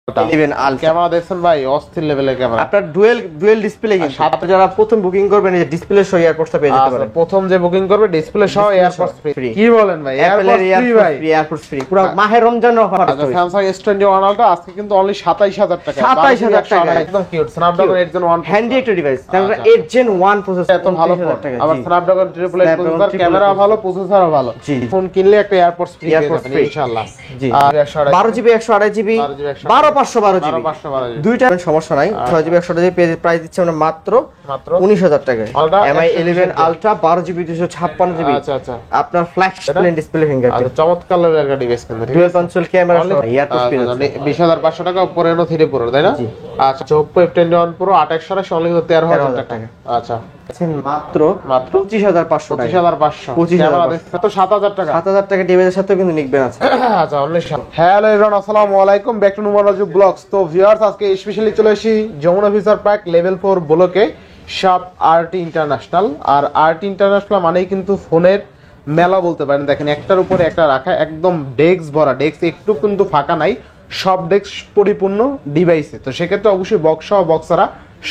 11 ultra camera দেখছেন ভাই, অস্থির লেভেলের ক্যামেরা। আপনার ডুয়েল ডিসপ্লে, কিন্তু সাথে যারা প্রথম বুকিং করবেন এই ডিসপ্লে সহ এয়ারপোর্টসটা পেয়ে যেতে পারেন। প্রথম যে বুকিং করবে ডিসপ্লে সহ এয়ারপোর্টস ফ্রি। কি বলেন ভাই, এয়ারপোর্টস ফ্রি ভাই? এয়ারপোর্টস ফ্রি পুরো মাহে রমজানের অফার আছে। স্যামসাং S21 আলট্রা আজকে কিন্তু অনলি 27000 টাকা। 27000 টাকা একদম কিউট স্ন্যাপড্রাগন 8 Gen 1 হ্যান্ডি একটা ডিভাইস। তারপরে 8 Gen 1 প্রসেসর, এত ভালো ফোন। আবার স্ন্যাপড্রাগন 888 প্রসেসর, ক্যামেরা ভালো, প্রসেসরও ভালো। ফোন কিনলে একটা এয়ারপোর্টস ফ্রি পেয়ে যাবেন ইনশাআল্লাহ। জি, আর 12GB 128GB 12512GB দুইটা সমস্যা নাই। 6GB 128GB প্রাইস দিচ্ছে আমরা মাত্র 19000 টাকায়। MI 11 ultra 12GB 256GB। আচ্ছা আপনার ফ্ল্যাশ ডিসপ্লে ফিঙ্গারপ্রিন্ট, চমৎকার একটা ডিভাইস কিন্তু ডুয়াল কনসোল ক্যামেরা সহ এয়ারপোর্টস পেয়ে যাচ্ছে 20500 টাকা। উপরে Reno 3 Pro তাই না? আচ্ছা Oppo F21 Pro 2800 অনলি 13000 টাকা। আচ্ছা মাত্র 25500 টাকা। 25500 ক্যামেরা দেখতে তো 7000 টাকা। 7000 টাকা ডিভাইসের সাথে কিন্তু নিকবেন আছে। আচ্ছা অনলি হ্যালো এভরিওয়ান, আসসালামু আলাইকুম, back to Numan Raju vlogs. তো ভিউয়ার্স, আজকে স্পেশালি চলে এসেছি যমুনা ফিউচার পার্ক লেভেল 4 ব্লকে শপ আরটি ইন্টারন্যাশনাল। আর আরটি ইন্টারন্যাশনাল মানেই কিন্তু ফোনের মেলা বলতে পারেন। দেখেন একটার উপরে একটা রাখা, একদম ডেস্ক ভরা, ডেস্ক একটু কিন্তু ফাঁকা নাই, সব ডেস্ক পরিপূর্ণ ডিভাইসে। তো সেক্ষেত্রে অবশ্যই বক্স সহ বক্সারা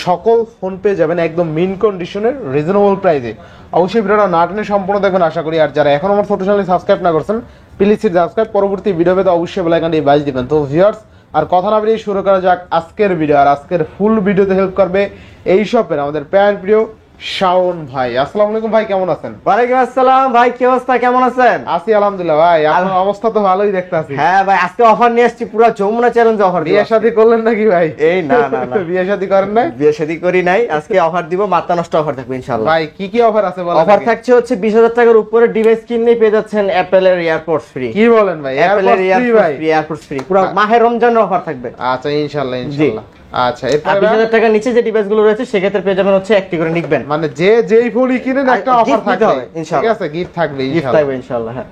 সকল ফোন পেয়ে যাবেন একদম মিন কন্ডিশনের রিজনেবল প্রাইসে। অবশ্যই ভিডিওটা না টেনে সম্পূর্ণ দেখবেন আশা করি। আর যারা এখন আমার ছোট চ্যানেল সাবস্ক্রাইব না করছেন প্লিজ সাবস্ক্রাইব, পরবর্তী ভিডিও পেতে অবশ্যই বেল আইকনটি বাজিয়ে দিবেন। তো ভিউয়ার্স, আর কথা না বেরিয়ে শুরু করা যাক আজকের ভিডিও। আর আজকের ফুল ভিডিওতে হেল্প করবে এই শপের আমাদের প্রিয় শাওন ভাই। আসসালামু আলাইকুম ভাই, কেমন আছেন? ওয়ালাইকুম আসসালাম ভাই, কি অবস্থা, কেমন আছেন? আছি আলহামদুলিল্লাহ ভাই, আপনার অবস্থা তো ভালোই দেখতে আছি। হ্যাঁ ভাই, আজকে অফার নিয়ে আসছি, পুরো যমুনা চ্যালেঞ্জ অফার। বিয়ে শাদী করলেন নাকি ভাই? এই না বিয়ে শাদী করেন নাই? বিয়ে শাদী করি নাই। আজকে অফার দিব, মাথা নষ্ট অফার থাকবে ইনশাআল্লাহ। ভাই কি কি অফার আছে বলেন? অফার থাকছে হচ্ছে 20000 টাকার উপরে ডিভাইস কিনলেই পেয়ে যাচ্ছেন অ্যাপল এর এয়ারপোর্টস ফ্রি। কি বলেন ভাই, এয়ারপোর্টস ফ্রি পুরো মাহে রমজানের অফার থাকবে। আচ্ছা ইনশাআল্লাহ। আচ্ছা এরপর 20000 টাকার নিচে যে ডিভাইসগুলো রয়েছে সেক্ষেত্রে পেয়ে যাবেন হচ্ছে একটি করে নিকবেন। মানে যেই ফোনই কিনেন একটা অফার থাকবে ইনশাআল্লাহ। ঠিক আছে, গিফট থাকবে ইনশাআল্লাহ। হ্যাঁ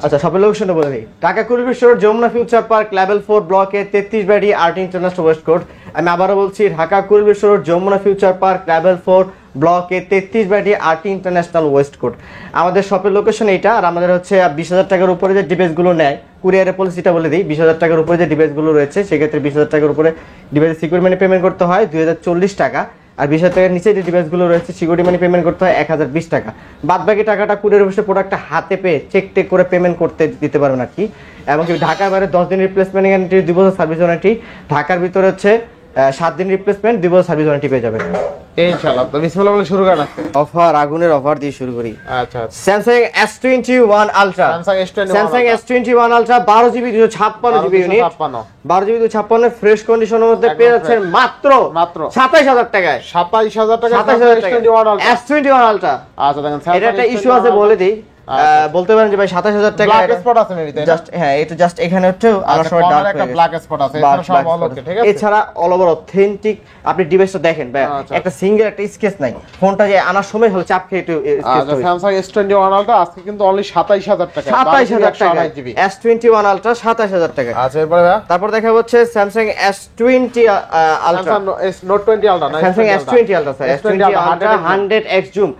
আচ্ছা, সবের লোকেশনটা বলে দিই। ঢাকা কুড়িল শহর যমুনা ফিউচার পার্ক লেভেল 4 ব্লকে 33 বাড়ি আরটি ইন্টারন্যাশনাল ওয়েস্ট কোর্ট। আমি আবারও বলছি, ঢাকা কুড়িল শহর যমুনা ফিউচার পার্ক লেভেল 4 ব্লকে 33 বাড়ি আরটি ইন্টারন্যাশনাল ওয়েস্ট কোর্ট। আমাদের শপের লোকেশন এইটা। আর আমাদের হচ্ছে 20000 টাকার উপরে যে ডিভাইসগুলো নেয়, কুরিয়ারের পলিসিটা বলে দিই। 20000 টাকার উপরে যে ডিভাইসগুলো রয়েছে সেক্ষেত্রে 20000 টাকার উপরে ডিভাইসের সিকিউরিটি মানি পেমেন্ট করতে হয় 2040 টাকা। আর 20000 টাকার নিচে যে ডিভাইসগুলো রয়েছে সিকিউরিটি মানি পেমেন্ট করতে হয় 1020 টাকা। বাদ বাকি টাকাটা কুরিয়ার অফিসে প্রোডাক্টটা হাতে পেয়ে চেক করে পেমেন্ট করতে দিতে পারবেন আর কি। এমনকি ঢাকার বাইরে 10 দিন রিপ্লেসমেন্ট গ্যারান্টি, 2 বছর সার্ভিস ওয়ারেন্টি। ঢাকার ভিতরে হচ্ছে 7 দিন রিপ্লেসমেন্ট, 2 বছর সার্ভিস ওয়ারেন্টি পেয়ে যাবেন ইনশাআল্লাহ। তো বিসমিল্লাহ বলে শুরু করা অফার, আগুনের অফার দিয়ে শুরু করি। আচ্ছা Samsung S21 Ultra, Samsung S21 Ultra 12GB 256GB unit, 12GB 256 fresh কন্ডিশনের মধ্যে পেয়ে যাচ্ছেন মাত্র 27000 টাকায়। 27000 টাকা S21 Ultra। আচ্ছা দেখেন, এটা একটা ইস্যু আছে বলে দিই। বলতে পারেন যে ভাই 27000 টাকা ব্ল্যাক স্পট আছে মেবি তাই না? জাস্ট হ্যাঁ, এটা জাস্ট এখানে হচ্ছে আনার সময় ডার্ক একটা ব্ল্যাক স্পট আছে, এটা সব ভালো ওকে। ঠিক আছে, এছাড়া অল ওভার অথেন্টিক। আপনি ডিভাইসটা দেখেন ভাই, একটা সিঙ্গেল একটা স্কেচ নাই। ফোনটা যে আনার সময় হলো চাপ খেয়ে একটু স্কেচ হয়েছে। স্যামসাং S21 Ultra আজকে কিন্তু অনলি 27000 টাকা। 27000 টাকা S21 Ultra 27000 টাকা। আচ্ছা এরপরে তারপর দেখা হচ্ছে Samsung S20 Ultra, Note 20 Ultra না, Samsung S20 Ultra sir, S20 Ultra 100x zoom,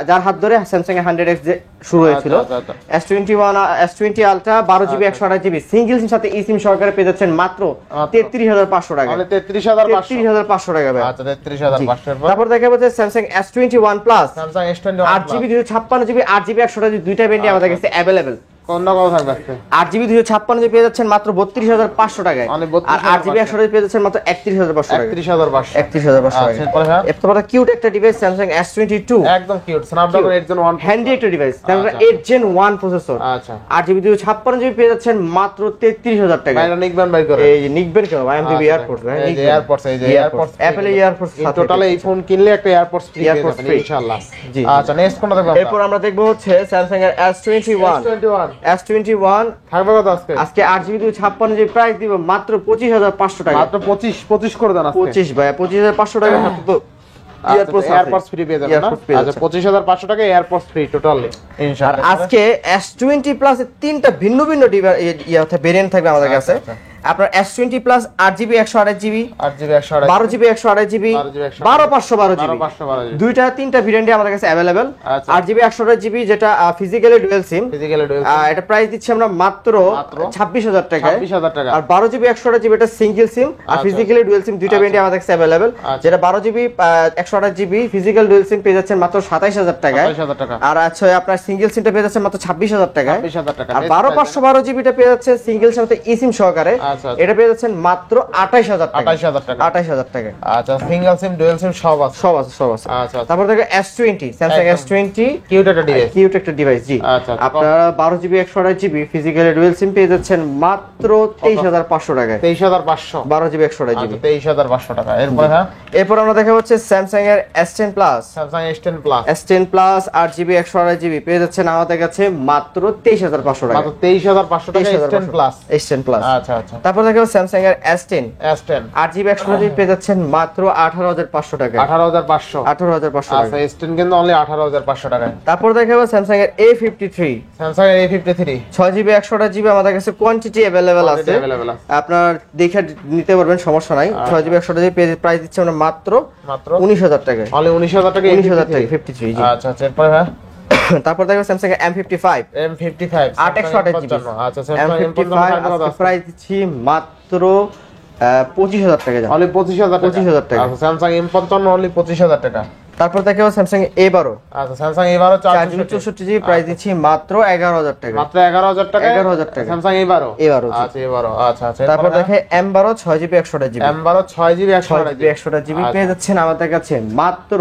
যার হাত ধরে Samsung এর 100x যে শুরু হয়েছিল। S20 Ultra 12GB 128GB single সিম সাথে eSIM সহকারে পেয়ে যাচ্ছেন মাত্র 33500 টাকা। মানে 33500 টাকা ভাই। আচ্ছা 33500। তারপর দেখা যাচ্ছে Samsung S21 Plus, Samsung S21 8GB 256GB 8GB 128GB দুইটা ভেরিয়েন্ট আমাদের কাছে अवेलेबल। কোন না কথা থাকবে আজকে 8GB 256GB পেয়ে যাচ্ছেন মাত্র 32500 টাকায়। আর 8GB 128GB পেয়ে যাচ্ছেন মাত্র 31500 টাকায়। 31500 টাকা। এরপর কিউট একটা ডিভাইস Samsung S22, একদম কিউট স্ন্যাপড্রাগন 8 Gen 1 হ্যান্ডি একটা ডিভাইস, তারপরে 8 Gen 1 প্রসেসর। আচ্ছা 8GB 256GB পেয়ে যাচ্ছেন মাত্র 33000 টাকায়। ভাই নিকবেন বাই করে। এই যে নিকবেন কেন ভাই, আমি এয়ারপোর্ট ভাই, এই যে এয়ারপোর্টস, এই যে এয়ারপোর্টস অ্যাপল এয়ারপোর্টস টোটালি এই ফোন কিনলে একটা এয়ারপোর্টস ফ্রি পেয়ে যাবেন ইনশাআল্লাহ। জি আচ্ছা নেক্সট কোনটা দেখব? এরপর আমরা দেখব হচ্ছে Samsung এর S21 থাকবে কত আজকে? আজকে 8GB 256GB প্রাইস দিব মাত্র 25500 টাকা। মাত্র 25 করে দেন আজকে। 25 ভাই, 25500 টাকা হাতে তো এয়ারপোর্টস ফ্রি পেয়ে যাবেন না? আচ্ছা 25500 টাকা এয়ারপোর্টস ফ্রি টোটালি ইনশাআল্লাহ। আজকে S20 প্লাস এর তিনটা ভিন্ন ভেরিয়েন্ট থাকবে আমাদের কাছে। আপনার S20 plus 8GB 128GB 8GB 128 12GB 128GB 12512GB দুইটা তিনটা ভেরিয়েন্টে আমাদের কাছে अवेलेबल। 8GB 128GB যেটা ফিজিক্যালি ডুয়াল সিম, এটা প্রাইস দিচ্ছি আমরা মাত্র 26000 টাকায়। আর 12GB 128GB এটা সিঙ্গেল সিম আর ফিজিক্যালি ডুয়াল সিম দুইটা ভেরিয়েন্টে আমাদের কাছে अवेलेबल। যেটা 12GB 128GB ফিজিক্যাল ডুয়াল সিম পেয়ে যাচ্ছেন মাত্র 27000 টাকায়। আর আছে আপনার সিঙ্গেল সিমটা পেয়ে যাচ্ছেন মাত্র 26000 টাকায়। আর 12512GB টা পেয়ে যাচ্ছে সিঙ্গেল সাথে eSIM সহকারে, এটা পেয়ে যাচ্ছেন মাত্র 28000 টাকা। 28000 টাকা। আচ্ছা, সিঙ্গেল সিম ডুয়াল সিম সব আছে। আচ্ছা, তারপর দেখো S20 Samsung S20 কিউট একটা ডিভাইস। জি, আপনারা 12GB 128GB ফিজিক্যালি ডুয়াল সিম পেয়ে যাচ্ছেন মাত্র 23500 টাকায়। 23500 12GB 128GB 23500 টাকা। এরপর আমরা দেখা হচ্ছে Samsung এর S10 Plus। S10 Plus 8GB 128GB পেয়ে যাচ্ছেন আমাদের কাছে মাত্র 23500 টাকা। মাত্র 23500 টাকা S10 Plus। আচ্ছা। তারপর দেখা হচ্ছে Samsung এর S10 8GB 128GB পেয়ে যাচ্ছেন মাত্র 18500 টাকা। 18500 টাকা। আচ্ছা, S10 কিন্তু অনলি 18500 টাকা। তারপর দেখা যাচ্ছে Samsung এর A53 6GB 128GB আমাদের কাছে কোয়ান্টিটি अवेलेबल আছে, আপনার দেখে নিতে পারবেন, সমস্যা নাই। 6GB 128GB প্রাইস দিচ্ছি আমরা মাত্র 19000 টাকা। অনলি 19000 টাকা 53। জি, আচ্ছা। এরপরে তারপর দেখো Samsung এর M55 8128GB। আচ্ছা, M55 প্রাইস দিচ্ছি মাত্র 25000 টাকা। অনলি 25000 টাকা। আচ্ছা, Samsung M55 অনলি 25000 টাকা। তারপর দেখো Samsung A12। আচ্ছা, Samsung A12 464GB প্রাইস দিচ্ছি মাত্র 11000 টাকা। মাত্র 11000 টাকা। Samsung A12। আচ্ছা, A12। আচ্ছা। তারপর দেখো M12 6GB 128GB। M12 6GB 128GB পেয়ে যাচ্ছেন আমাদের কাছে মাত্র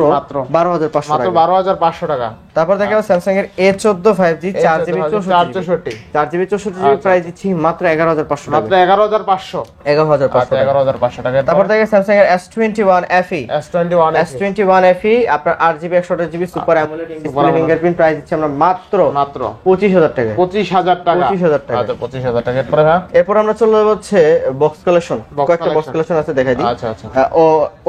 12500 টাকা। মাত্র 12500 টাকা। তারপর দেখো Samsung এর A14 5G 4GB 64GB price দিচ্ছি মাত্র 11500 টাকা। মাত্র 11500 টাকা। তারপর দেখো Samsung এর S21 FE আপনার 8GB 128GB super AMOLED display fingerprint price দিচ্ছি আমরা মাত্র 25000 টাকা। 25000 টাকা। আচ্ছা, 25000 টাকা। এরপর আমরা চলে যাব হচ্ছে বক্স কালেকশন। কয়েকটা বক্স কালেকশন আছে, দেখাই দিই। আচ্ছা।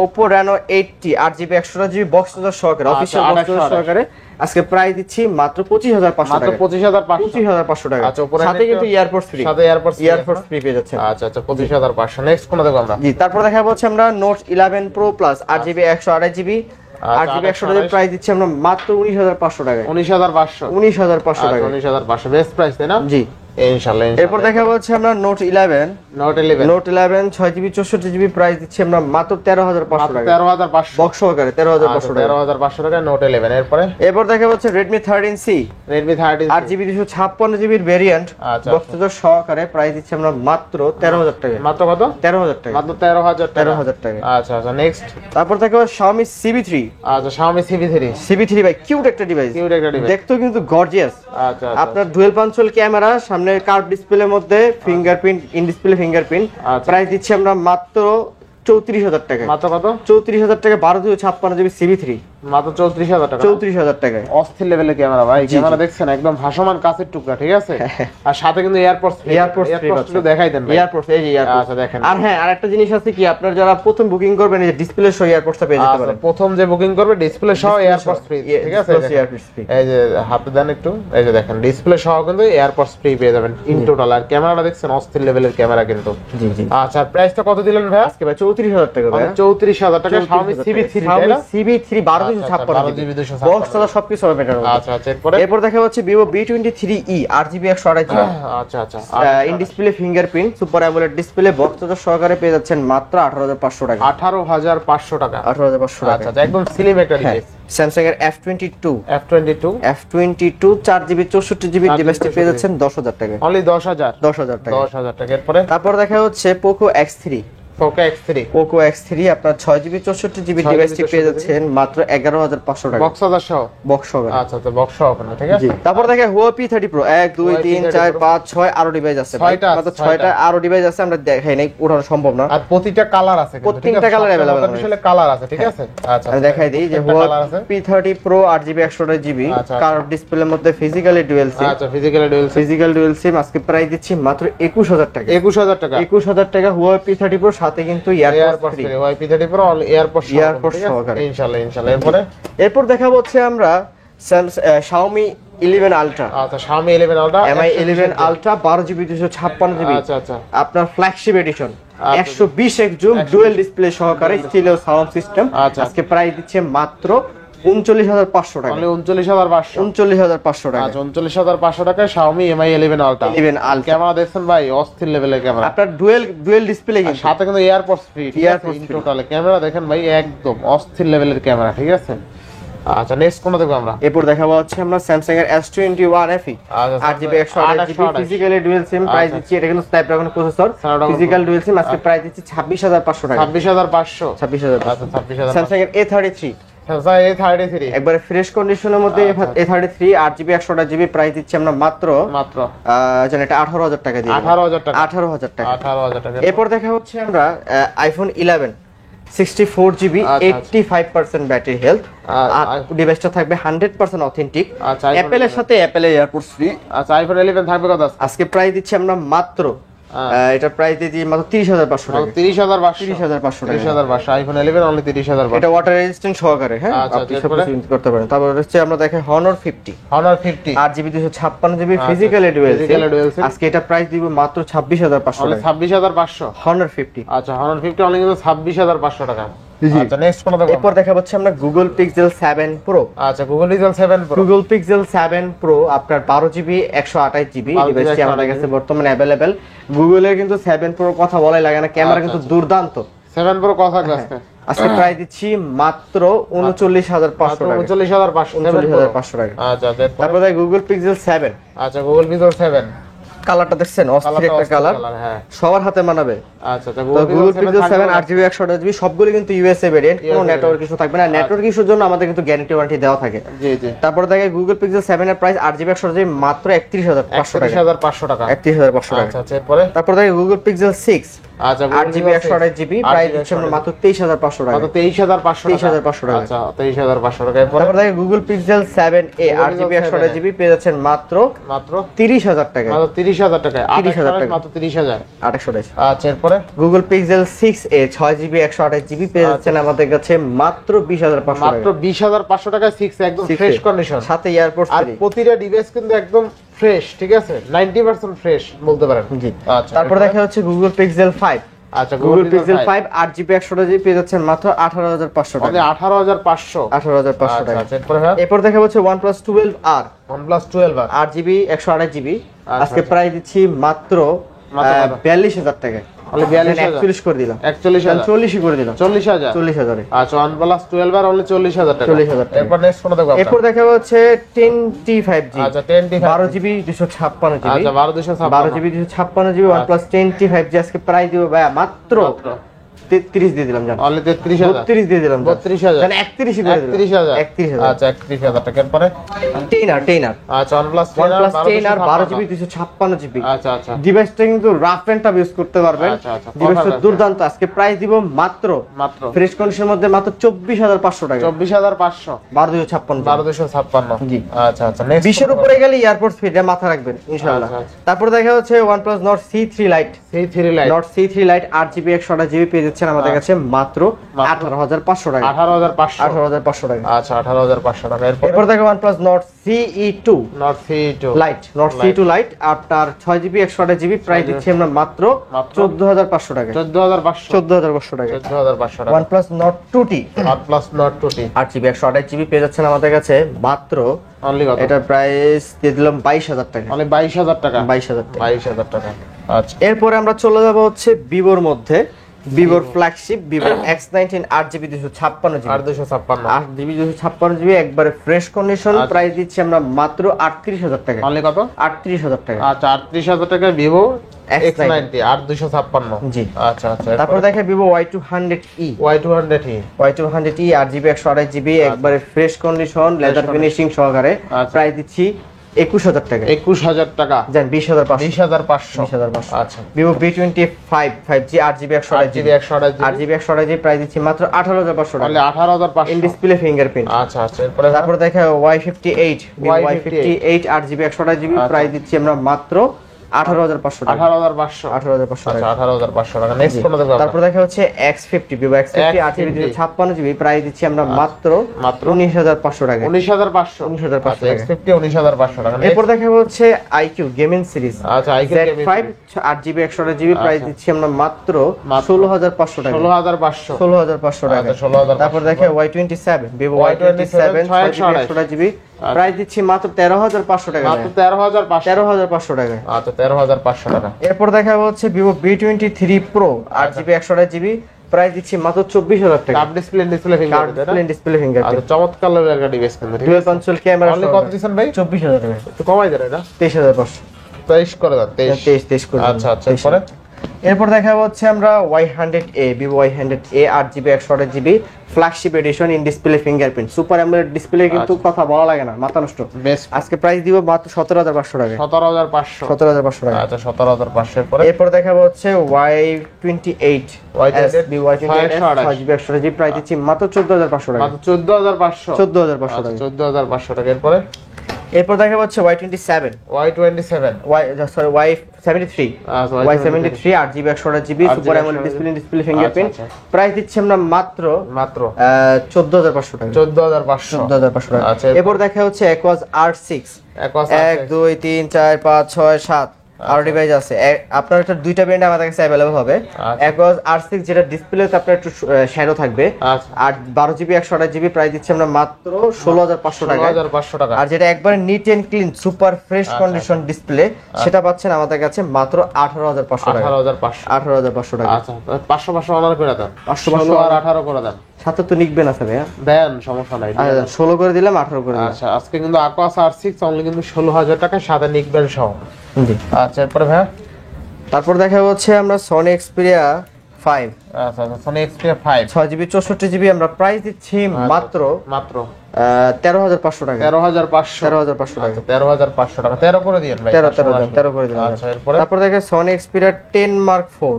Oppo Reno 80 8GB 128GB box সহকারে, অফিশিয়াল বক্স সহকারে আজকে প্রাইস দিচ্ছি মাত্র 25500 টাকা। 25500 টাকা। আচ্ছা, সাথে কিন্তু এয়ারপোর্টস ফ্রি পেয়ে যাচ্ছেন। আচ্ছা, 25500। নেক্সট কোন দেখব আমরা? জি, তারপর দেখাবো হচ্ছে আমরা Note 11 Pro Plus 8GB 128GB 8GB 128GB price দিচ্ছি আমরা মাত্র 19500 টাকা। 19500 টাকা। 19500 বেস্ট প্রাইস, তাই না? জি, ইনশাআল্লাহ। এরপর দেখাবো হচ্ছে আমরা Note 11 6GB 64GB প্রাইস দিচ্ছি আমরা মাত্র 13500 টাকা। 13500 বক্স সহকারে 13500 টাকা। 13500 টাকা Note 11। এরপর দেখাবো হচ্ছে Redmi 13C 8GB 256GB এর ভেরিয়েন্ট বক্স সহকারে প্রাইস দিচ্ছি আমরা মাত্র 13000 টাকা। মাত্র কত? 13000 টাকা। মাত্র 13000 টাকা। আচ্ছা। নেক্সট তারপর দেখাবো Xiaomi CB3। আচ্ছা, Xiaomi CB3 ভাই কিউট একটা ডিভাইস, দেখতেও কিন্তু গর্জিয়াস। আচ্ছা, আপনার ডুয়াল পাঞ্চল ক্যামেরা, সামনে কার্ভ ডিসপ্লের মধ্যে fingerprint, in display fingerprint price দিচ্ছি আমরা মাত্র 34000 টাকা। মাত্র কত? 34000 টাকা। 1256GB CB3 মাত্র 34000 টাকা। 34000 টাকা। অস্থির লেভেলের ক্যামেরা ভাই। ক্যামেরা দেখছেন একদম ভাসমান কাচের টুকরা, ঠিক আছে? আর সাথে কিন্তু এয়ারপোর্টস একটু দেখাই দেন ভাই। এয়ারপোর্টস, এই যে এয়ারপোর্টস। আচ্ছা, দেখেন। আর হ্যাঁ, আরেকটা জিনিস আছে কি, আপনারা যারা প্রথম বুকিং করবেন এই যে ডিসপ্লে সহ এয়ারপোর্টসটা পেয়ে যেতে পারেন। প্রথম যে বুকিং করবে ডিসপ্লে সহ এয়ারপোর্টস ফ্রি, ঠিক আছে? এই যে হাতে দেন একটু, এই যে দেখেন ডিসপ্লে সহ কিন্তু এয়ারপোর্টস ফ্রি পেয়ে যাবেন ইন টোটাল। আর ক্যামেরাটা দেখছেন অস্থির লেভেলের ক্যামেরা কিন্তু। জি। আচ্ছা, প্রাইসটা কত দিলেন ভাই আজকে? ভাই 34000 টাকা। 34000 টাকা Xiaomi CB3 12256 বক্স তো সবকিছু হবে বেটার। আচ্ছা। এরপর দেখা যাচ্ছে Vivo B23e 8GB 128GB। আচ্ছা। In display fingerprint super AMOLED display box তো সহকারে পেয়ে যাচ্ছেন মাত্র 18500 টাকা। 18500 টাকা। 18500 টাকা। আচ্ছা, একদম স্লিম একটা ডিভাইস। Samsung এর F22 4GB 64GB ডিভাইসটি পেয়ে যাচ্ছেন 10000 টাকা। অনলি 10000 টাকা। তারপর দেখা হচ্ছে Poco X3 আপনার 6GB 64GB ডিভাইসটি পেয়ে যাচ্ছেন মাত্র 11500 টাকা। বক্স সহ। আচ্ছা, বক্স সহ না, ঠিক আছে? তারপর দেখে Huawei P30 Pro 1 2 3 4 5 6 আরো ডিভাইস আছে। মাত্র 6টা আরো ডিভাইস আছে, আমরা দেখাই নাই, ওঠানো সম্ভব না। আর প্রতিটা কালার আছে, প্রত্যেকটা কালার अवेलेबल আছে। আসলে কালার আছে, ঠিক আছে? আচ্ছা, আমি দেখাই দিই যে Huawei P30 Pro 8GB 128GB curve ডিসপ্লের মধ্যে ফিজিক্যালি ডুয়াল সিম। আচ্ছা, ফিজিক্যাল ডুয়াল সিম আজকে প্রাইস দিচ্ছি মাত্র 21000 টাকা। 21000 টাকা Huawei P30 Pro, সাথে কিন্তু airpods free. Huawei P30 Pro airpods সহকারে। ইনশাআল্লাহ। এরপর দেখাবো হচ্ছে আমরা Xiaomi 11 আলট্রা। আচ্ছা Xiaomi 11 ultra, MI 11 ultra 12GB 256GB। আচ্ছা আচ্ছা, আপনার flagship edition 120x zoom dual display সহকারে স্টিরিও সাউন্ড সিস্টেম। আজকে প্রাইস দিচ্ছে মাত্র 39,500 টাকা। 39,500 টাকা। আচ্ছা 39,500 টাকায় Xiaomi MI 11 আলট্রা। ক্যামেরা দেখছেন ভাই অস্থির লেভেলের ক্যামেরা। আপনার ডুয়েল ডিসপ্লে কিন্তু সাথে কিন্তু এয়ারপডস ফ্রি। টোটাল ক্যামেরা দেখেন ভাই একদম অস্থির লেভেলের ক্যামেরা, ঠিক আছে। আচ্ছা নেক্সট কোনটা দেখব আমরা? এরপর দেখাবো হচ্ছে আমরা Samsung এর S21 FE 8GB 128GB physically dual SIM. Price দিচ্ছি, এটা কিন্তু Snapdragon processor, physical dual SIM. আজকে প্রাইস দিচ্ছি 26,500 টাকা। 26,500। আচ্ছা 26,000। Samsung এর A33 একবারে ফ্রেশ কন্ডিশনের মধ্যে A33 8GB 128GB প্রাইস দিচ্ছি আমরা মাত্র জানেন এটা 18,000 টাকা দিয়ে। 18,000 টাকা। 18,000 টাকা। 18,000 টাকা। এরপর দেখা হচ্ছে আমরা iPhone 11 64GB 85% ব্যাটারি হেলথ। আর ডিভাইসটা থাকবে 100% অথেন্টিক। অ্যাপল এর সাথে অ্যাপল এর এয়ারপডস ফ্রি। আচ্ছা iPhone 11 থাকবে কত? আজকে প্রাইস দিচ্ছি আমরা মাত্র এটা প্রাইস দিয়ে মাত্র 30,500 টাকা। 30,500 iPhone 11 অনলি 30,500। এটা ওয়াটার রেজিস্ট্যান্ট সহকারে, হ্যাঁ আপনি সব কিছু ইউজ করতে পারেন। তারপর হচ্ছে আমরা দেখে Honor 50 8GB 256GB physically dual SIM. আজকে এটা প্রাইস দিব মাত্র 26,500 টাকা। 26,500 Honor 50। আচ্ছা Honor 50 অনলি কিন্তু 26,500 টাকা। আচ্ছা নেক্সট কোনটা দেখব? এরপর দেখা হচ্ছে আমরা Google Pixel 7 Pro। আচ্ছা Google Pixel 7 Pro। Google Pixel 7 Pro আপনার 12GB 128GB ডিভাইসটি আমাদের কাছে বর্তমানে अवेलेबल। Google এর কিন্তু 7 Pro কথা বলাই লাগে না, ক্যামেরা কিন্তু দুর্দান্ত। 7 Pro কথা আজকে আজকে প্রাইস দিচ্ছি মাত্র 39,500 টাকা। 39,500 টাকা। আচ্ছা তারপর Google Pixel 7। আচ্ছা Google Pixel 7 কালারটা দেখছেন অস্থির একটা কালার, হ্যাঁ সবার হাতে মানাবে। আচ্ছা Google Pixel 7 8GB 128GB সবগুলো কিন্তু ইউএসএ ভেরিয়েন্ট, কোনো নেটওয়ার্ক ইস্যু থাকবে না। নেটওয়ার্ক ইস্যুর জন্য আমাদের কিন্তু গ্যারান্টি ওয়ারেন্টি দেওয়া থাকে। জি জি। তারপর দেখে Google Pixel 7 এর প্রাইস 8GB 128GB মাত্র 31,500 টাকা। 31,500 টাকা। 31,500 টাকা। আচ্ছা এরপরে তারপর দেখে Google Pixel 6 আচ্ছা 8GB 128GB প্রাইস দিচ্ছি আমরা মাত্র 23,500 টাকা। মাত্র 23,500 টাকা। আচ্ছা 23,500 টাকা। এরপর তারপর দেখে Google Pixel 7a 8GB 128GB পেয়ে যাচ্ছেন মাত্র 30,000 টাকা। মাত্র 30,000 টাকা। 30,000 টাকা। মাত্র 30,000 2828। আচ্ছা এরপরে Google Pixel 6a 6GB 128GB পেয়ে যাচ্ছেন আমাদের কাছে মাত্র 20,500 টাকা। মাত্র 20,500 টাকায় 6 একদম ফ্রেশ কন্ডিশন, সাথে এয়ারপডস আর প্রতিটা ডিভাইস কিন্তু একদম ফ্রেশ, ঠিক আছে 90% ফ্রেশ বলতে পারেন। জি। আচ্ছা তারপর দেখা হচ্ছে Google Pixel 5। আচ্ছা Google Pixel 5 8GB 128GB পেয়ে যাচ্ছেন মাত্র 18,500 টাকা। মানে 18,500 টাকা। আচ্ছা এরপর দেখা হচ্ছে OnePlus 12R 8GB 128GB আজকে প্রাইস দিচ্ছি মাত্র 42,000 টাকা। অনলি 41 করে দিলাম। 40 করে দিলাম। 40,000 আচ্ছা OnePlus 12R অনলি 40,000 টাকা। 40,000 টাকা। এরপর নেক্সট কোনটা দেখব? এরপর দেখাবো হচ্ছে 10T5G। আচ্ছা 10T5 12GB 256GB। আচ্ছা 12GB 256GB OnePlus 10T5G আজকে প্রাইস দিব ভাই মাত্র 33 দিয়ে দিলাম। জান অনলি 33,000। 32 দিয়ে দিলাম। 32,000 জান 31 করে দিলাম। 31,000। আচ্ছা 31,000 টাকা। এরপর 10R আচ্ছা OnePlus 10R 12GB 256GB। আচ্ছা আচ্ছা ডিভাইসটা কিন্তু রাফ এন্ড টাফ ইউজ করতে পারবেন। ডিভাইসটা দুর্দান্ত। আজকে প্রাইস দিব মাত্র ফ্রেশ কন্ডিশনের মধ্যে মাত্র 24,500 টাকা। 24,500 12,256 জি। আচ্ছা আচ্ছা নেক্সট 20 এর উপরে গেলে এয়ারপডস ফ্রি, এটা মাথা রাখবেন ইনশাআল্লাহ। তারপর দেখা হচ্ছে OnePlus Nord C3 Lite। Nord C3 Lite 8GB 128GB পেয়ে যাচ্ছেন আমাদের কাছে মাত্র 18,500 টাকা। 18,500 টাকা। আচ্ছা 18,500 টাকা। এরপর দেখো OnePlus Nord CE2 Lite আপনার 6GB 128GB প্রাইস দিচ্ছি আমরা মাত্র 14,500 টাকা। 14,500 টাকা। OnePlus Nord 2T 8GB 128GB পেয়ে যাচ্ছেন আমাদের কাছে মাত্র অনলি কত? এটা প্রাইস দিয়ে দিলাম 22,000 টাকা। অনলি 22,000 টাকা। 22,000 টাকা। আচ্ছা এরপরে আমরা চলে যাব হচ্ছে ভিভোর মধ্যে। ভিভোর flagship Vivo X19 8GB 256GB একবারে ফ্রেশ কন্ডিশন প্রাইস দিচ্ছি আমরা মাত্র 38,000 টাকা। অনলি কত? 38,000 টাকা। আচ্ছা 38,000 টাকা Vivo X90 8256। জি। আচ্ছা আচ্ছা তারপর দেখে Vivo Y200e 8GB 128GB একবারে ফ্রেশ কন্ডিশন লেদার ফিনিশিং সহকারে প্রাইস দিচ্ছি 21,000 টাকা। 21,000 টাকা। জান 20,500। 20,500। আচ্ছা Vivo V25 5G 8GB 128GB price দিচ্ছি মাত্র 18,500 টাকা। অনলি 18,500। In display fingerprint. আচ্ছা আচ্ছা এরপরে তারপর দেখা Y58 8GB 128GB প্রাইস দিচ্ছি আমরা মাত্র 18,500 টাকা। 18,500 18,500 আচ্ছা টাকা। 18,500 টাকা। নেক্সট কোনটা দেখব? তারপর দেখা হচ্ছে X50 Vivo X50 8GB 256GB price দিচ্ছি আমরা মাত্র 19,500 টাকা। 19,500 19,500 টাকা। X50 19,500 টাকা। এরপর দেখা হচ্ছে IQ গেমিং সিরিজ। আচ্ছা IQ Z5 8GB 128GB price দিচ্ছি আমরা মাত্র 16,500 টাকা। 16,500 16,500 টাকা। 16,500 তারপর দেখে Y27 Vivo Y27 6GB 128GB price দিচ্ছি মাত্র 13,500 টাকা। মাত্র 13,500 13,500 টাকা। আচ্ছা 13,500 টাকা। এরপর দেখা হচ্ছে Vivo B23 Pro 8GB 128GB price দিচ্ছি মাত্র 24,000 টাকা। Curve display display fingerprint. আচ্ছা চমৎকার লাগলো একটা ডিভাইস কিন্তু। ডুয়াল কনসোল ক্যামেরা অনলি কত দিছেন ভাই? 24,000 টাকা। একটু কমাই দেন এটা। 23,500। 23 করে দাও 23 করে। আচ্ছা আচ্ছা পরে এরপর দেখা হচ্ছে আমরা Y100A Vivo Y100A 8GB 128GB flagship edition in display fingerprint super AMOLED display কিন্তু কথা বলা লাগে না, মাথা নষ্ট। বেস্ট। আজকে প্রাইস দিব মাত্র 17,500 টাকা। 17,500 17,500 টাকা। আচ্ছা 17,500 পরে এরপর দেখা হচ্ছে Y28 Vivo Y28 6GB 128GB price দিচ্ছি মাত্র 14,500 টাকা। মাত্র 14,500 14,500 টাকা। 14,500 টাকা। এরপরে এরপর দেখা হচ্ছে Y27 Y73 Y73 8GB 128GB super AMOLED display fingerprint price দিচ্ছি আমরা মাত্র 14,500 টাকা। 14,500 টাকা। আচ্ছা এরপর দেখা হচ্ছে Aquos R6 Aquos 1 2 3 4 5 6 7 আর ডিভাইস আছে। আপনার একটা দুইটা ব্র্যান্ড আমাদের কাছে अवेलेबल হবে। Aquos R6 যেটা ডিসপ্লেতে আপনার একটু শ্যাডো থাকবে আর 12GB 128GB প্রাইস দিচ্ছি আমরা মাত্র 16,500 টাকা। 16,500 টাকা। আর যেটা একবারে neat and clean super fresh condition display সেটা পাচ্ছেন আমাদের কাছে মাত্র 18,500 টাকা। 18,500 টাকা। আচ্ছা 500 অনার করে দেন। 500 আর 18 করে দেন। সাথে তো নিকবে না স্যার দেন, সমস্যা নাই। 16 করে দিলাম, 18 করে দিলাম। আচ্ছা আজকে কিন্তু Aquos R6 অনলি কিন্তু 16,000 টাকা সাথে নিকবেল সহ। জি। আচ্ছা এরপরে ভাই তারপর দেখা হচ্ছে আমরা Sony Xperia 5 আচ্ছা Sony Xperia 5 6GB 64GB আমরা প্রাইস দিচ্ছি মাত্র 13,500 টাকা। 13,500 টাকা। 13,500 টাকা। 13 করে দিয়েন ভাই। 13 করে দিলাম। আচ্ছা এরপরে তারপর দেখে Sony Xperia 10 Mark 4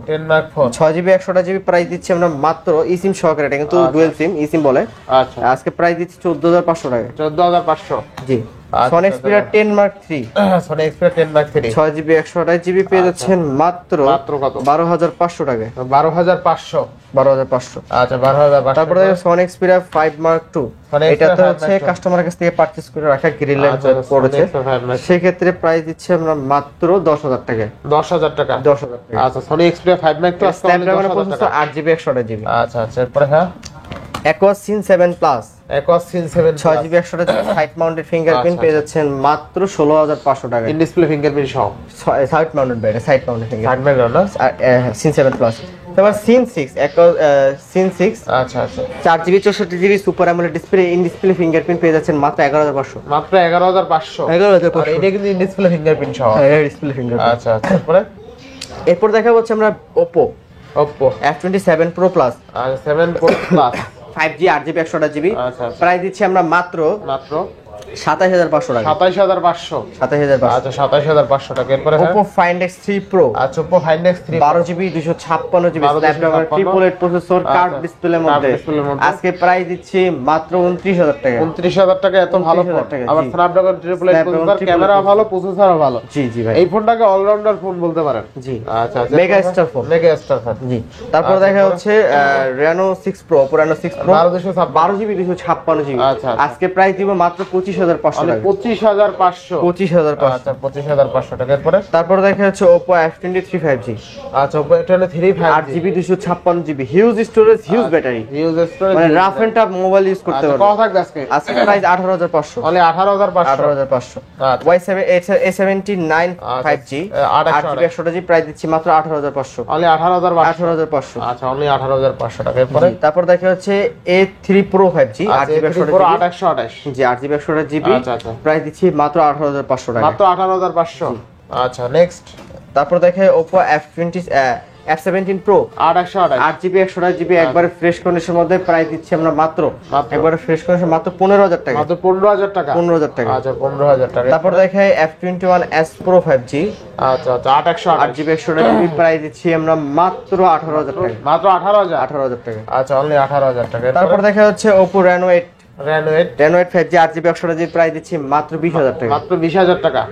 6GB 128GB price দিচ্ছি আমরা মাত্র eSIM সহকারে, এটা কিন্তু ডুয়াল সিম eSIM বলে। আচ্ছা আজকে প্রাইস দিচ্ছি 14,500 টাকা। 14,500 জি। Sony Xperia 10 Mark 3 Sony Xperia 10 Mark 3 6GB 128GB পেয়ে যাচ্ছেন মাত্র কত? 12,500 টাকা। 12,500 12,500। আচ্ছা 12,500। তারপরে Sony Xperia 5 Mark 2 এটা তো হচ্ছে কাস্টমারের কাছ থেকে পারচেজ করে রাখা গ্রিল ল্যাম্প পড়েছে, সেই ক্ষেত্রে প্রাইস দিচ্ছে আমরা মাত্র 10,000 টাকা। 10,000 টাকা। 10,000 টাকা। আচ্ছা Sony Xperia 5 Mark 2 Snapdragon processor 8GB 128GB। আচ্ছা আচ্ছা এরপরে হ্যাঁ Aquos Sin 7 Plus Aquos Sin 7 6GB 128GB side mounted fingerprint পেয়ে যাচ্ছেন মাত্র 16,500 টাকা। ইন ডিসপ্লে ফিঙ্গারপ্রিন্ট সহ। Side mounted battery, side mounted fingerprint. Side mounted না Sin 7 Plus। তারপর Sin 6 Aquos Sin 6 আচ্ছা আচ্ছা 4GB 64GB super AMOLED display in display fingerprint পেয়ে যাচ্ছেন মাত্র 11,500। মাত্র 11,500। 11,500 আর এটা কিন্তু ইন ডিসপ্লে ফিঙ্গারপ্রিন্ট সহ। হ্যাঁ ডিসপ্লে ফিঙ্গারপ্রিন্ট। আচ্ছা আচ্ছা এরপর দেখা হচ্ছে আমরা Oppo F27 Pro Plus 7 Pro Plus 5G 8GB 128GB আচ্ছা প্রাইস দিচ্ছি আমরা মাত্র 27,500 টাকা। 27,500 27,500। আচ্ছা 27,500 টাকা। এরপরে Oppo Find X3 Pro আচ্ছা Oppo Find X3 12GB 256GB Snapdragon triple eight processor curve ডিসপ্লের মধ্যে আজকে প্রাইস দিচ্ছি মাত্র 29,000 টাকা। 29,000 টাকা। এত ভালো ফোন, আবার Snapdragon triple eight processor, camera ভালো, প্রসেসরও ভালো। জি জি ভাই, এই ফোনটাকে অলরাউন্ডার ফোন বলতে পারেন। জি আচ্ছা আচ্ছা মেগা স্টার ফোন। জি। তারপর দেখা হচ্ছে Reno 6 Pro Oppo Reno 6 Pro 12GB 256GB আজকে প্রাইস দিব মাত্র 25,500 টাকা। 25,500 আচ্ছা 25,500 টাকা। এরপরে তারপর দেখা যাচ্ছে Oppo F23 5G আচ্ছা Oppo F23 5G 8GB 256GB huge storage huge battery, মানে rough and tough mobile use করতে পারবেন। কত থাকবে আজকে? আজকে price 18,500 only 18,500 Y79 5G 8GB 128GB price দিচ্ছি মাত্র 18,500 অনলি 18,500 আচ্ছা অনলি 18,500 টাকা। এরপরে তারপর দেখা হচ্ছে A3 Pro 5G 8GB 128GB জি 8GB 128GB আচ্ছা আচ্ছা প্রাইস দিচ্ছি মাত্র 18,500 টাকা। মাত্র 18,500 আচ্ছা নেক্সট। তারপর দেখে Oppo F17 Pro 8GB 128GB একবারে ফ্রেশ কন্ডিশনের মধ্যে প্রাইস দিচ্ছি আমরা মাত্র একবারে ফ্রেশ কন্ডিশন মাত্র 15,000 টাকা। মাত্র 15,000 টাকা। 15,000 টাকা আচ্ছা 15,000 টাকা। তারপর দেখে F21s Pro 5G আচ্ছা আচ্ছা 8GB 128GB প্রাইস দিচ্ছি আমরা মাত্র 18,000 টাকা। মাত্র 18,000 18,000 টাকা। আচ্ছা অনলি 18,000 টাকা। তারপর দেখা হচ্ছে Oppo Reno 8 Reno 8 5G 8GB 128GB price দিচ্ছি মাত্র 20000 টাকা। মাত্র 20000 টাকা।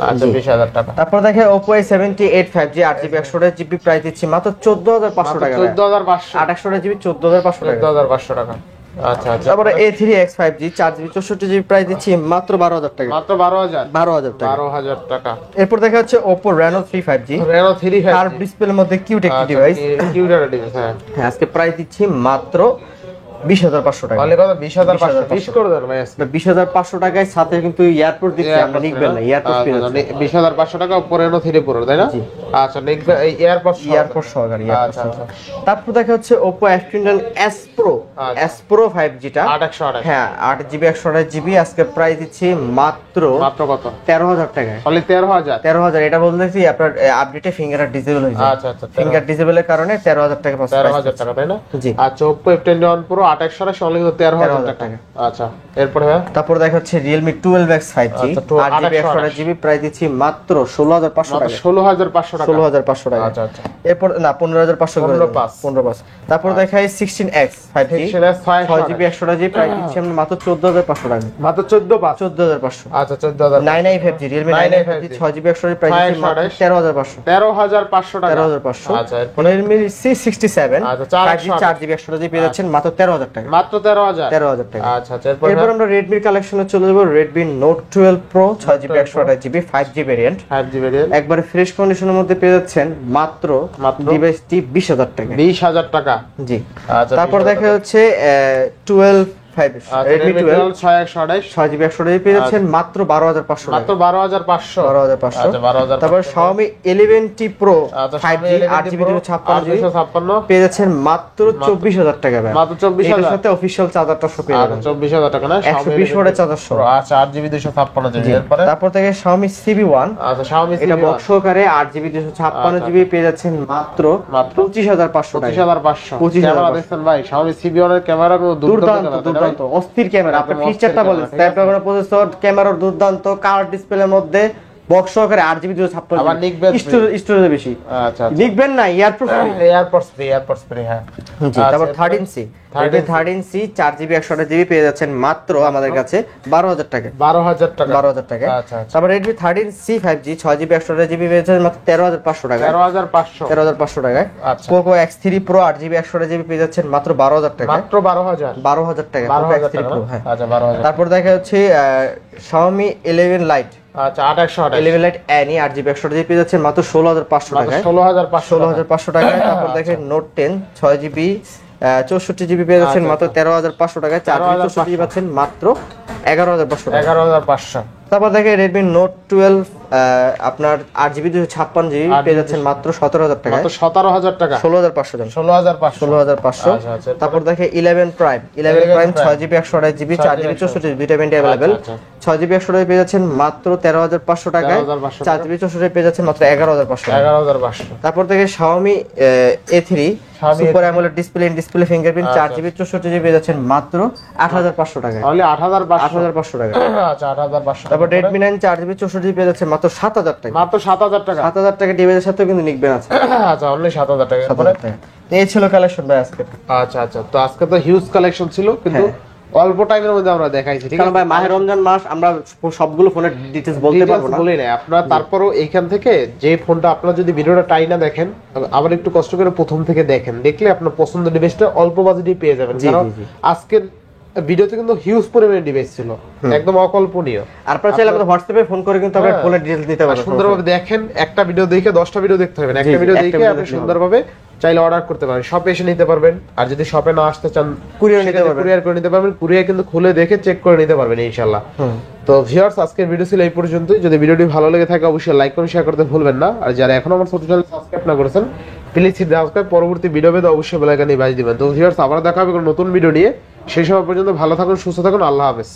আচ্ছা 20000 টাকা। তারপর দেখে Oppo A78 5G 8GB 128GB price দিচ্ছি মাত্র 14500 টাকা। 14500 828GB 14500 টাকা। 14500 টাকা। আচ্ছা আচ্ছা। তারপরে A3X 5G 4GB 64GB price দিচ্ছি মাত্র 12000 টাকা। মাত্র 12000 টাকা। 12000 টাকা। এরপর দেখা হচ্ছে Oppo Reno 3 5G Reno 3 5G curve ডিসপ্লের মধ্যে কিউট একটি ডিভাইস। কিউট একটা ডিভাইস হ্যাঁ। হ্যাঁ আজকে প্রাইস দিচ্ছি মাত্র 20500 টাকা। তাহলে কত 20500 20 করে দেন ভাই আজকে। 20500 টাকায় সাথে কিন্তু এয়ারপোর্ট দিচ্ছি আমরা নিকবেন না এয়ারপোর্ট পেয়ে যাচ্ছি। 20500 টাকা Oppo Reno 3 Pro তাই না? আচ্ছা নিকবেন এই এয়ারপোর্ট সহকারে। আচ্ছা আচ্ছা। তারপর দেখা হচ্ছে Oppo F21 S Pro S Pro 5G টা 8128 হ্যাঁ 8GB 128GB আজকে প্রাইস দিচ্ছি মাত্র কত 13000 টাকায়। খালি 13000 এটা বলতেছি আপনার আপডেটে ফিঙ্গার ডিসেবল হয়েছে। আচ্ছা আচ্ছা ফিঙ্গার ডিসেবলের কারণে 13000 টাকা পাচ্ছেন। 13000 টাকা তাই না? জি। আচ্ছা Oppo F21 Pro 2828 only 13000 টাকা। আচ্ছা এরপর হ্যাঁ তারপর দেখা হচ্ছে Realme 12X 5G 8GB 128GB price দিচ্ছি মাত্র 16500 টাকা। 16500 টাকা। 16500 টাকা। আচ্ছা আচ্ছা। এরপর না 15500 করে 15.5 তারপর দেখাই 16X 5G 6GB 128GB price দিচ্ছি আমরা মাত্র 14500 টাকা। মাত্র 14500 14500। আচ্ছা 14000 9i 5G Realme 9i 5G 6GB 128GB price দিচ্ছি মাত্র 13500 13500 টাকা। 13500। আচ্ছা এরপর Realme C67 আচ্ছা 5G 4GB 128GB পেয়ে যাচ্ছেন মাত্র 13000 টাকা। মাত্র 13000 টাকা। আচ্ছা আচ্ছা এরপর আমরা Redmi কালেকশনে চলে যাব। Redmi Note 12 Pro 6GB 128GB 5G variant 5G variant একবারে ফ্রেশ কন্ডিশনের মধ্যে পেয়ে যাচ্ছেন মাত্র ডিভাইসটি 20000 টাকা। 20000 টাকা। জি। আচ্ছা তারপর দেখা হচ্ছে 12 Redmi 12 6GB 128GB পেয়ে যাচ্ছেন মাত্র 12500 মাত্র 12500 12500। আচ্ছা 12000। তারপর Xiaomi 11T Pro 5G 8GB 256GB পেয়ে যাচ্ছেন মাত্র 24000 টাকা। মাত্র 24000 এর সাথে অফিশিয়াল চার্জারটা সহ পেয়ে যাবেন 24000 টাকা না 120 ওয়াটের চার্জার সহ। আচ্ছা 8GB 256GB এরপর তারপর থেকে Xiaomi CB1 আচ্ছা Xiaomi CB1 এটা বক্স সহকারে 8GB 256GB পেয়ে যাচ্ছেন মাত্র 25500 টাকা। 25500 ক্যামেরা দেখছেন ভাই Xiaomi CB1 এর ক্যামেরা কোনো দুর্দান্ত অস্থির ক্যামেরা। আপনি ফিচারটা বলেন স্ন্যাপড্রাগন প্রসেসর ক্যামেরার দুর্দান্ত কালার ডিসপ্লের মধ্যে বক্স সহকারে 8GB 256GB আবার নিকবেন স্টোরেজ বেশি। আচ্ছা নিকবেন না এয়ারপোর্টস ফ্রি হ্যাঁ। জি। তারপর 13C Redmi 13C 4GB 128GB পেয়ে যাচ্ছেন মাত্র আমাদের কাছে 12000 টাকা। 12000 টাকা 12000 টাকা। আচ্ছা আচ্ছা। তারপর Redmi 13C 5G 6GB 128GB পেয়ে যাচ্ছেন মাত্র 13500 টাকা। 13500 টাকায়। আচ্ছা। Poco X3 Pro 8GB 128GB পেয়ে যাচ্ছেন মাত্র 12000 টাকা। মাত্র 12000 টাকা। 12000 Poco X3 Pro হ্যাঁ। আচ্ছা 12000। তারপর দেখা যাচ্ছে Xiaomi 11 Lite আচ্ছা 2828 11 Lite Any 8GB 128GB পেয়ে যাচ্ছেন মাত্র 16500 টাকায়। 16500 টাকায়। তারপর দেখেন Note 10 6GB 64GB পেয়ে যাচ্ছেন মাত্র 13500 টাকায়। 4GB 64GB পাচ্ছেন মাত্র 11500 টাকা। 11500। তারপর দেখে Redmi Note 12 আপনার 8GB 256GB পেয়ে যাচ্ছেন মাত্র 17000 টাকায়। মাত্র 17000 টাকা। 16500 জান 16500। আচ্ছা আচ্ছা। তারপর দেখে 11 Prime 6GB 128GB 4GB 64GB দুইটা ভেরিয়েন্ট अवेलेबल 6GB 128GB পেয়ে যাচ্ছেন মাত্র 13500 টাকায়। 4GB 64GB পেয়ে যাচ্ছেন মাত্র 11500 টাকা। 11500। তারপর থেকে Xiaomi A3 super AMOLED display fingerprint 4GB 64GB পেয়ে যাচ্ছেন মাত্র 8500 টাকায়। only 8500 টাকা। আচ্ছা 8500। তারপর Redmi 9 4GB 64GB পেয়ে যাচ্ছে মাত্র 7000 টাকা। মাত্র 7000 টাকা। 7000 টাকা ডিভাইসের সাথে কিন্তু নিকবেন আছে। আচ্ছা only 7000 টাকা। 7000 টাকা। এই ছিল কালেকশন ভাই আজকে। আচ্ছা আচ্ছা। তো আজকে তো হিউজ কালেকশন ছিল কিন্তু অল্প টাইমের মধ্যে আমরা দেখাইছি ঠিক আছে ভাই মাহে রমজান মাস আমরা সবগুলো ফোনের ডিটেইলস বলতে পারবো না। বলি না আপনারা তারপরও এইখান থেকে যে ফোনটা আপনারা যদি ভিডিওটা টাইনা দেখেন আবার একটু কষ্ট করে প্রথম থেকে দেখেন দেখলে আপনার পছন্দের ডিভাইসটা অল্প বাজেটে পেয়ে যাবেন কারণ আজকের ভিডিওতে কিন্তু হিউজ পরিমাণের ডিভাইস ছিল একদম অকল্পনীয়। আর আপনারা চাইলে আমাদের হোয়াটসঅ্যাপে ফোন করে কিন্তু আপনারা ফোনের ডিটেইলস দিতে পারবেন। সুন্দরভাবে দেখেন একটা ভিডিও দেখে 10টা ভিডিও দেখতে হবে না একটা ভিডিও দেখে আপনি সুন্দরভাবে চাইলে অর্ডার করতে পারেন শপে এসে নিতে পারবেন আর যদি শপে না আসতে চান কুরিয়ার করে নিতে পারবেন কুরিয়ার কিন্তু খুলে দেখে চেক করে নিতে পারবেন ইনশাআল্লাহ। তো ভিউয়ার্স আজকের ভিডিও ছিল এই পর্যন্তই। যদি ভিডিওটি ভালো লেগে থাকে অবশ্যই লাইক করুন শেয়ার করতে ভুলবেন না আর যারা এখনো আমার চ্যানেল সাবস্ক্রাইব না করেছেন প্লিজ সাবস্ক্রাইব পরবর্তী ভিডিও পেতে অবশ্যই বেল আইকনে বাজিয়ে দিবেন। তো ভিউয়ার্স আবার দেখা হবে কোনো নতুন ভিডিও নিয়ে সেই সময় পর্যন্ত ভালো থাকুন সুস্থ থাকুন আল্লাহ হাফেজ।